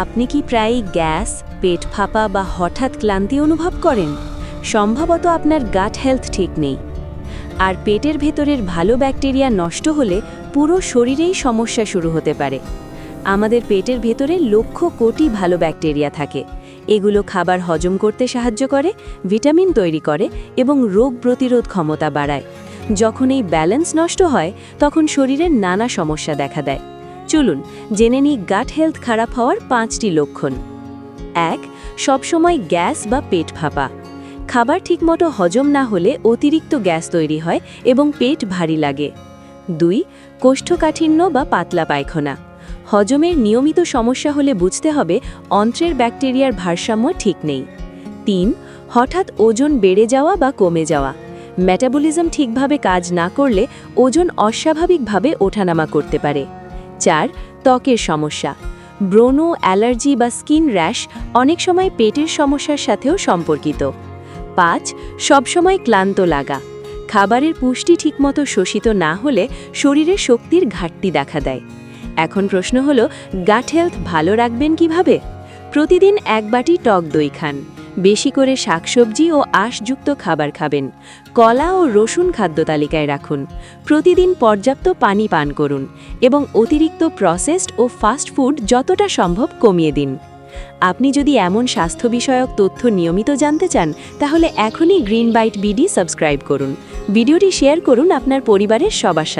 আপনি কি প্রায়ই গ্যাস, পেট ফাঁপা বা হঠাৎ ক্লান্তি অনুভব করেন? সম্ভবত আপনার গাট হেলথ ঠিক নেই। আর পেটের ভেতরের ভালো ব্যাকটেরিয়া নষ্ট হলে পুরো শরীরেই সমস্যা শুরু হতে পারে। আমাদের পেটের ভেতরে লক্ষ কোটি ভালো ব্যাকটেরিয়া থাকে। এগুলো খাবার হজম করতে সাহায্য করে, ভিটামিন তৈরি করে এবং রোগ প্রতিরোধ ক্ষমতা বাড়ায়। যখন এই ব্যালেন্স নষ্ট হয় তখন শরীরের নানা সমস্যা দেখা দেয়। চলুন জেনে নিই গাট হেলথ খারাপ হওয়ার 5টি লক্ষণ। 1. সবসময় গ্যাস বা পেট ফাঁপা। খাবার ঠিকমতো হজম না হলে অতিরিক্ত গ্যাস তৈরি হয় এবং পেট ভারী লাগে। 2. কোষ্ঠকাঠিন্য বা পাতলা পায়খানা। হজমের নিয়মিত সমস্যা হলে বুঝতে হবে অন্ত্রের ব্যাকটেরিয়ার ভারসাম্য ঠিক নেই। 3. হঠাৎ ওজন বেড়ে যাওয়া বা কমে যাওয়া। মেটাবলিজম ঠিকভাবে কাজ না করলে ওজন অস্বাভাবিকভাবে ওঠানামা করতে পারে। 4. ত্বকের সমস্যা। ব্রণ, অ্যালার্জি বা স্কিন র্যাশ অনেক সময় পেটের সমস্যার সাথেও সম্পর্কিত। 5. সবসময় ক্লান্ত লাগা। খাবারের পুষ্টি ঠিকমতো শোষিত না হলে শরীরে শক্তির ঘাটতি দেখা দেয়। এখন প্রশ্ন হলো, গাট হেলথ ভালো রাখবেন কিভাবে? প্রতিদিন 1 বাটি টক দই খান। বেশি করে শাকসবজি ও আঁশযুক্ত খাবার খাবেন। কলা ও রসুন খাদ্য তালিকায় রাখুন। প্রতিদিন পর্যাপ্ত পানি পান করুন এবং অতিরিক্ত প্রসেসড ও ফাস্ট ফুড যতটা সম্ভব কমিয়ে দিন। আপনি যদি এমন স্বাস্থ্য বিষয়ক তথ্য নিয়মিত জানতে চান তাহলে এখনই গ্রিন বাইট বিডি সাবস্ক্রাইব করুন। ভিডিওটি শেয়ার করুন আপনার পরিবারের সবার সাথে।